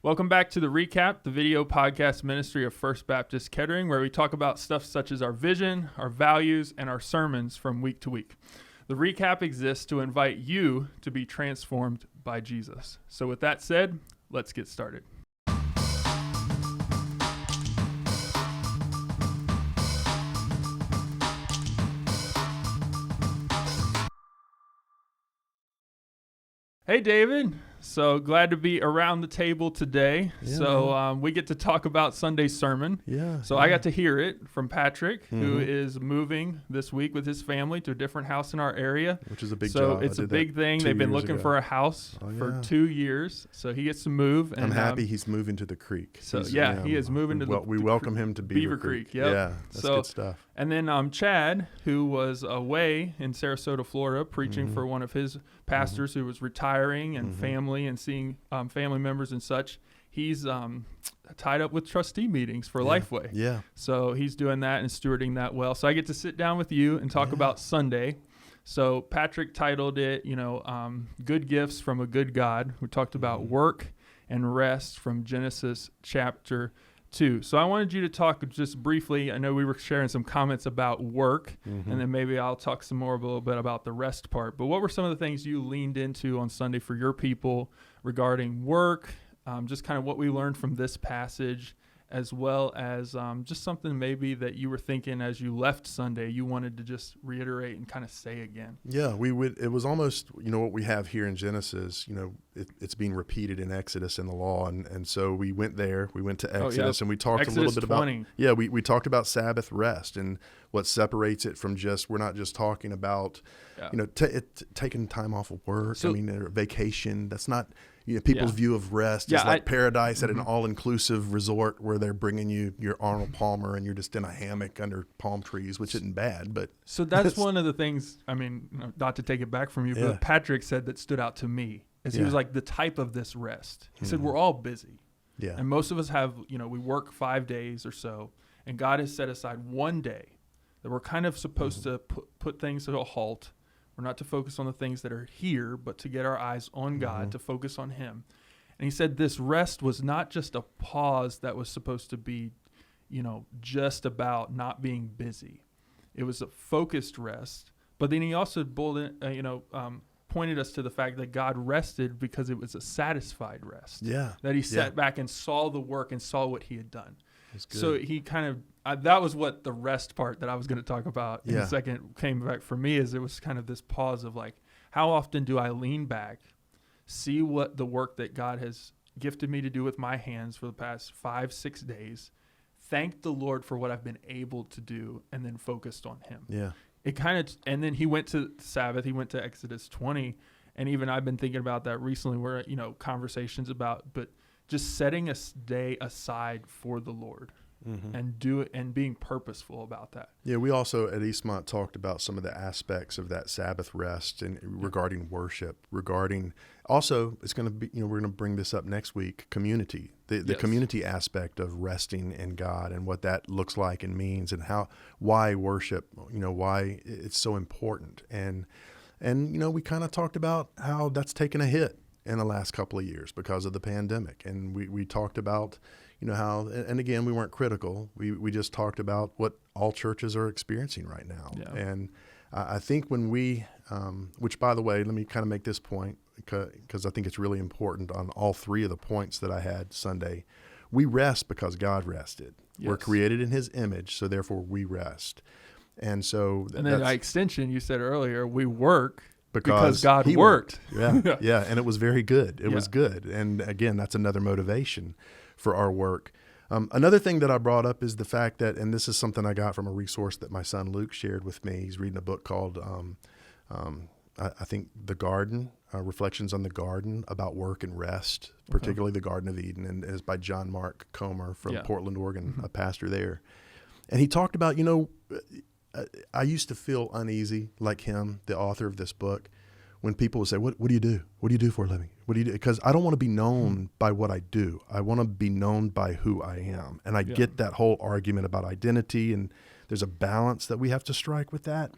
Welcome back to The Recap, the video podcast ministry of First Baptist Kettering, where we talk about stuff such as our vision, our values, and our sermons from week to week. The Recap exists to invite you to be transformed by Jesus. So with that said, let's get started. Hey, David. So glad to be around the table today. We get to talk about Sunday's sermon. I got to hear it from Patrick, who is moving this week with his family to a different house in our area. Which is a big job. So it's a big thing. They've been looking for a house for 2 years. So he gets to move. And I'm happy he's moving to the creek. So he is moving to we welcome him to Beaver Creek. Yep. Yeah, that's good stuff. And then Chad, who was away in Sarasota, Florida, preaching for one of his pastors who was retiring and family and seeing family members and such. He's tied up with trustee meetings for Lifeway. Yeah. So he's doing that and stewarding that well. So I get to sit down with you and talk about Sunday. So Patrick titled it, Good Gifts from a Good God. We talked about work and rest from Genesis chapter 2. So I wanted you to talk just briefly. I know we were sharing some comments about work, and then maybe I'll talk some more a little bit about the rest part. But what were some of the things you leaned into on Sunday for your people regarding work, just kind of what we learned from this passage, as well as just something maybe that you were thinking as you left Sunday you wanted to just reiterate and kind of say again? Yeah, it was almost, what we have here in Genesis, it's being repeated in Exodus in the law. And so we went there, we went to Exodus and we talked Exodus a little bit 20. about, we talked about Sabbath rest and what separates it from we're not just talking about, taking time off of work. Or vacation. That's not, people's view of rest is like paradise at an all-inclusive resort where they're bringing you your Arnold Palmer and you're just in a hammock under palm trees, which isn't bad. But so that's one of the things, not to take it back from you, but Patrick said that stood out to me is he was like the type of this rest. He said, we're all busy. Yeah. And most of us have, we work 5 days or so, and God has set aside one day that we're kind of supposed to put things to a halt. We're not to focus on the things that are here, but to get our eyes on God, to focus on Him. And he said this rest was not just a pause that was supposed to be, just about not being busy. It was a focused rest. But then he also pointed us to the fact that God rested because it was a satisfied rest. Yeah. That he sat back and saw the work and saw what he had done. That's good. So he kind of, that was what the rest part that I was going to talk about in a second came back for me, is it was kind of this pause of like, how often do I lean back, see what the work that God has gifted me to do with my hands for the past 5-6 days, thank the Lord for what I've been able to do, and then focused on Him. Yeah. It kind of, and then he went to Sabbath, he went to Exodus 20, and even I've been thinking about that recently where, conversations about, but just setting a day aside for the Lord and do it and being purposeful about that. Yeah, we also at Eastmont talked about some of the aspects of that Sabbath rest and regarding worship, also it's going to be, we're going to bring this up next week, community, the community aspect of resting in God and what that looks like and means and why worship, why it's so important. And we kind of talked about how that's taken a hit in the last couple of years because of the pandemic. And we talked about, how, and again, we weren't critical. We just talked about what all churches are experiencing right now. Yeah. And I think when which by the way, let me kind of make this point because I think it's really important on all three of the points that I had Sunday. We rest because God rested. Yes. We're created in His image, so therefore we rest. And so, and then by extension, you said earlier, we work because God worked. Yeah, and it was very good. It was good. And again, that's another motivation for our work. Another thing that I brought up is the fact that, and this is something I got from a resource that my son Luke shared with me. He's reading a book called, I think, The Garden, Reflections on the Garden, about work and rest, particularly the Garden of Eden, and is by John Mark Comer from Portland, Oregon, a pastor there. And he talked about, I used to feel uneasy, like him, the author of this book, when people would say, what do you do? What do you do for a living? What do you do? Because I don't want to be known by what I do. I want to be known by who I am. And I get that whole argument about identity, and there's a balance that we have to strike with that.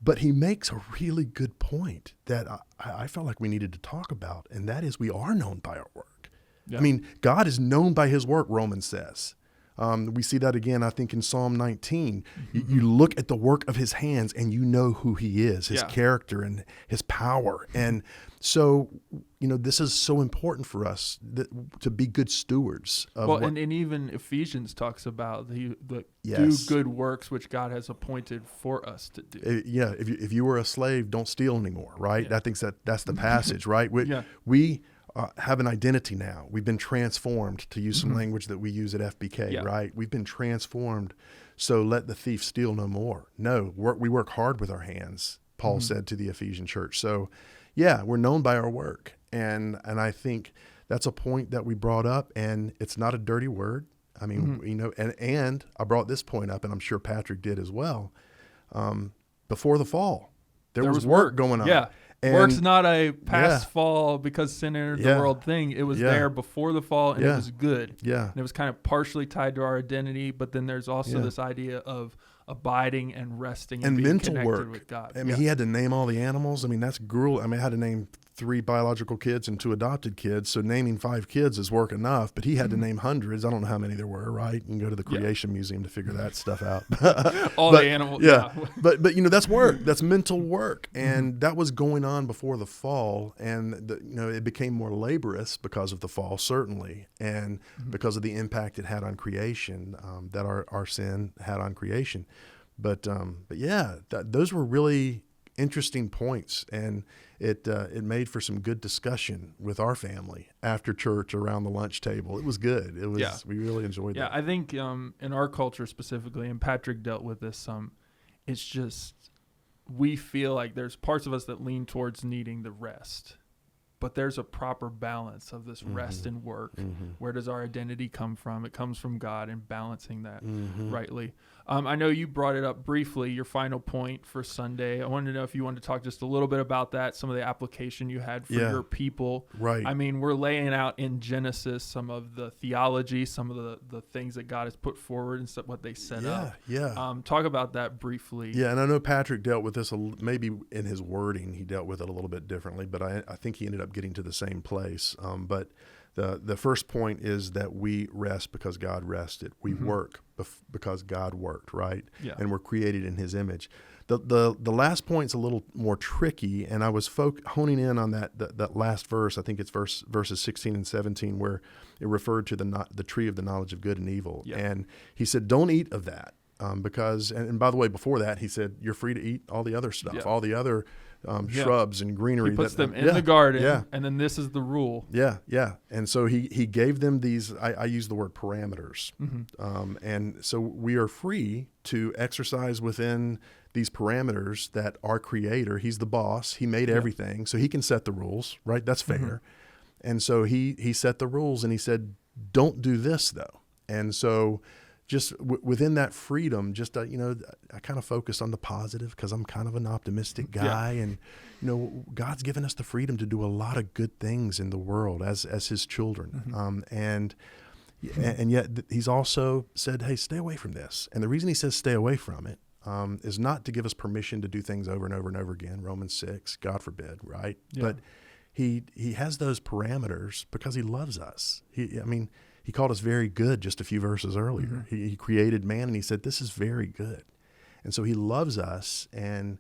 But he makes a really good point that I felt like we needed to talk about, and that is we are known by our work. Yeah. I mean, God is known by his work, Romans says. We see that again, I think, in Psalm 19. You look at the work of his hands and you know who he is, his character and his power. And so, this is so important for us to be good stewards of and even Ephesians talks about the Yes. do good works which God has appointed for us to do. If you were a slave, don't steal anymore, right? Yeah. I think that's the passage, right? We have an identity now. We've been transformed, to use some language that we use at FBK, right? We've been transformed. So let the thief steal no more. No, we work hard with our hands, Paul said to the Ephesian church. So, we're known by our work. And I think that's a point that we brought up, and it's not a dirty word. I mean, and I brought this point up, and I'm sure Patrick did as well. Before the fall, there was work going on. Yeah. And work's not a past fall because sin entered the world thing. It was there before the fall, and it was good. Yeah. And it was kind of partially tied to our identity, but then there's also this idea of abiding and resting and being mental connected work with God. I mean, he had to name all the animals. I mean, that's gruel. I mean, I had to name 3 biological kids and 2 adopted kids. So naming 5 kids is work enough, but he had to name hundreds. I don't know how many there were, right? You can go to the Creation Museum to figure that stuff out. The animals. Yeah. But that's work. That's mental work. And that was going on before the fall. And, it became more laborious because of the fall, certainly. And because of the impact it had on creation, that our sin had on creation. But those were really interesting points, and it made for some good discussion with our family after church around the lunch table. It was good. It was we really enjoyed that. Yeah, I think in our culture specifically, and Patrick dealt with this it's just we feel like there's parts of us that lean towards needing the rest. But there's a proper balance of this rest and work. Where does our identity come from? It comes from God, and balancing that rightly. I know you brought it up briefly, your final point for Sunday. I wanted to know if you wanted to talk just a little bit about that, some of the application you had for your people. Right. I mean, we're laying out in Genesis some of the theology, some of the things that God has put forward and what they set up. Talk about that briefly. Yeah, and I know Patrick dealt with this, maybe in his wording, he dealt with it a little bit differently, but I think he ended up getting to the same place. But the first point is that we rest because God rested. We work because God worked, right? Yeah. And we're created in his image. The last point's a little more tricky, and I was honing in on that last verse. I think it's verses 16 and 17, where it referred to the tree of the knowledge of good and evil. Yeah. And he said, don't eat of that. Because, and by the way, before that, he said, you're free to eat all the other stuff, all the other shrubs and greenery. He puts them in the garden, and then this is the rule. Yeah. And so he gave them these, I use the word parameters. And so we are free to exercise within these parameters that our creator, he's the boss, he made everything, so he can set the rules, right? That's fair. And so he set the rules, and he said, don't do this though. And so just within that freedom, just, I kind of focus on the positive because I'm kind of an optimistic guy. And, God's given us the freedom to do a lot of good things in the world as his children. And yet he's also said, hey, stay away from this. And the reason he says stay away from it is not to give us permission to do things over and over and over again. Romans 6, God forbid, right? Yeah. But he has those parameters because he loves us. He called us very good just a few verses earlier. He created man, and he said, this is very good. And so he loves us, and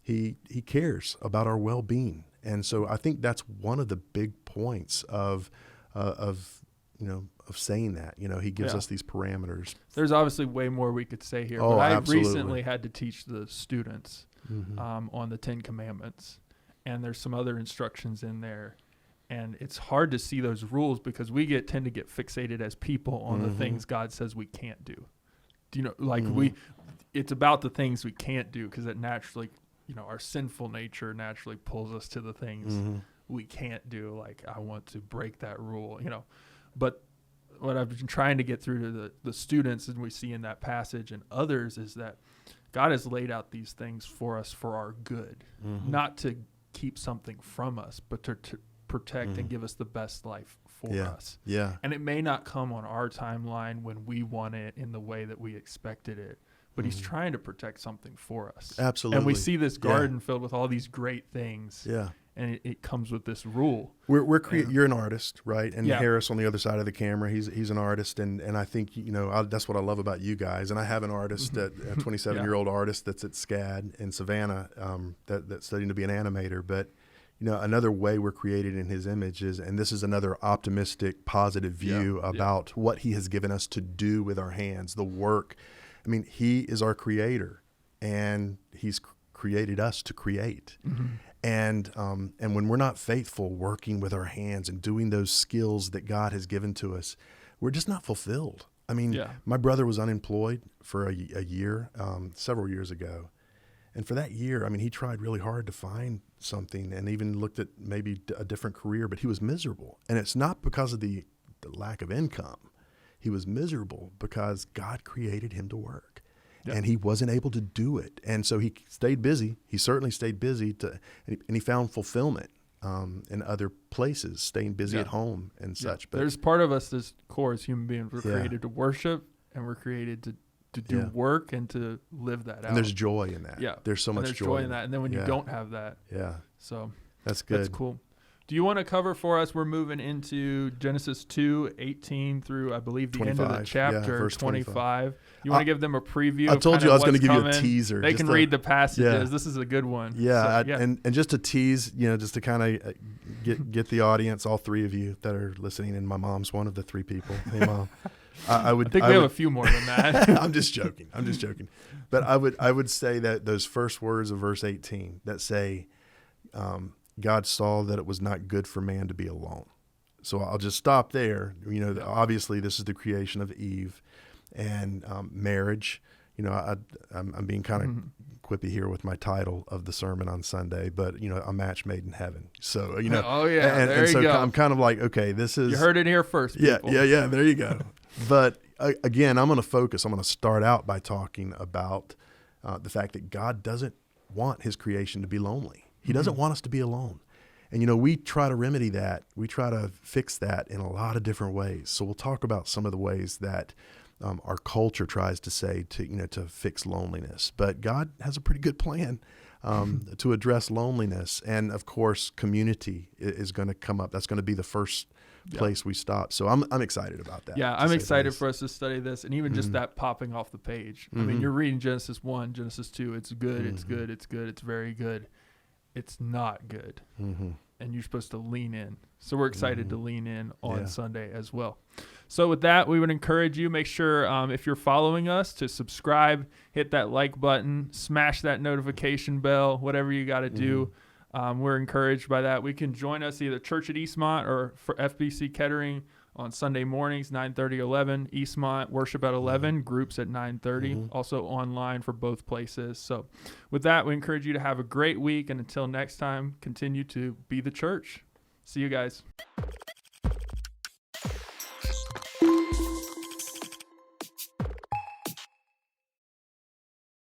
he cares about our well-being. And so I think that's one of the big points of saying that. He gives us these parameters. There's obviously way more we could say here, but I recently had to teach the students on the 10 Commandments, and there's some other instructions in there. And it's hard to see those rules because we tend to get fixated as people on the things God says we can't do. It's about the things we can't do because it naturally, our sinful nature naturally pulls us to the things we can't do. Like, I want to break that rule, But what I've been trying to get through to the students, and we see in that passage and others, is that God has laid out these things for us for our good, not to keep something from us, but to protect and give us the best life for us. Yeah. And it may not come on our timeline when we want it in the way that we expected it, but he's trying to protect something for us. Absolutely. And we see this garden filled with all these great things. Yeah. and it comes with this rule. You're an artist, right? And Yeah. Harris on the other side of the camera, he's an artist, and I think that's what I love about you guys. And I have an artist, a 27-year-old artist that's at SCAD in Savannah, that's studying to be an animator. But another way we're created in His image is, and this is another optimistic, positive view about what He has given us to do with our hands, the work. I mean, He is our creator, and He's created us to create. Mm-hmm. And when we're not faithful working with our hands and doing those skills that God has given to us, we're just not fulfilled. I mean, my brother was unemployed for a year, several years ago. And for that year, I mean, he tried really hard to find something and even looked at maybe a different career, but he was miserable. And it's not because of the lack of income. He was miserable because God created him to work. Yep. And he wasn't able to do it. And so he stayed busy. He certainly stayed busy, and he found fulfillment in other places, staying busy at home and such. But there's part of us that's core as human beings. We're created to worship, and we're created to do work and to live that out. And there's joy in that. Yeah. There's so much joy in that. And then when you don't have that. Yeah. So that's good. That's cool. Do you want to cover for us? We're moving into Genesis 2:18 through, I believe, the end of the chapter, verse 25. You want to give them a preview? I told you I was going to give you a teaser. They can read the passages. This is a good one. Yeah, so, and just to tease, just to kind of get the audience, all three of you that are listening, and my mom's one of the three people. Hey, Mom. I think we have a few more than that. I'm just joking. But I would say that those first words of verse 18 that say, God saw that it was not good for man to be alone. So I'll just stop there. Obviously this is the creation of Eve and marriage. I'm being kind of quippy here with my title of the sermon on Sunday, but a match made in heaven. So oh yeah, there you go. I'm kind of like, okay, this is, you heard it here first. People. Yeah. There you go. But again, I'm going to start out by talking about the fact that God doesn't want His creation to be lonely. He doesn't want us to be alone. And, we try to remedy that. We try to fix that in a lot of different ways. So we'll talk about some of the ways that our culture tries to say to fix loneliness. But God has a pretty good plan to address loneliness. And, of course, community is going to come up. That's going to be the first place we stop. So I'm excited about that. Yeah, I'm excited for us to study this, and even just that popping off the page. I mean, you're reading Genesis 1, Genesis 2. It's good, it's good, it's good, it's very good. It's not good. And you're supposed to lean in. So we're excited to lean in on Sunday as well. So with that, we would encourage you, make sure if you're following us to subscribe, hit that like button, smash that notification bell, whatever you got to do. We're encouraged by that. We can join us either Church at Eastmont or for FBC Kettering on Sunday mornings, 9:30, 11. Eastmont, worship at 11, groups at 9:30. Also online for both places. So with that, we encourage you to have a great week. And until next time, continue to be the church. See you guys.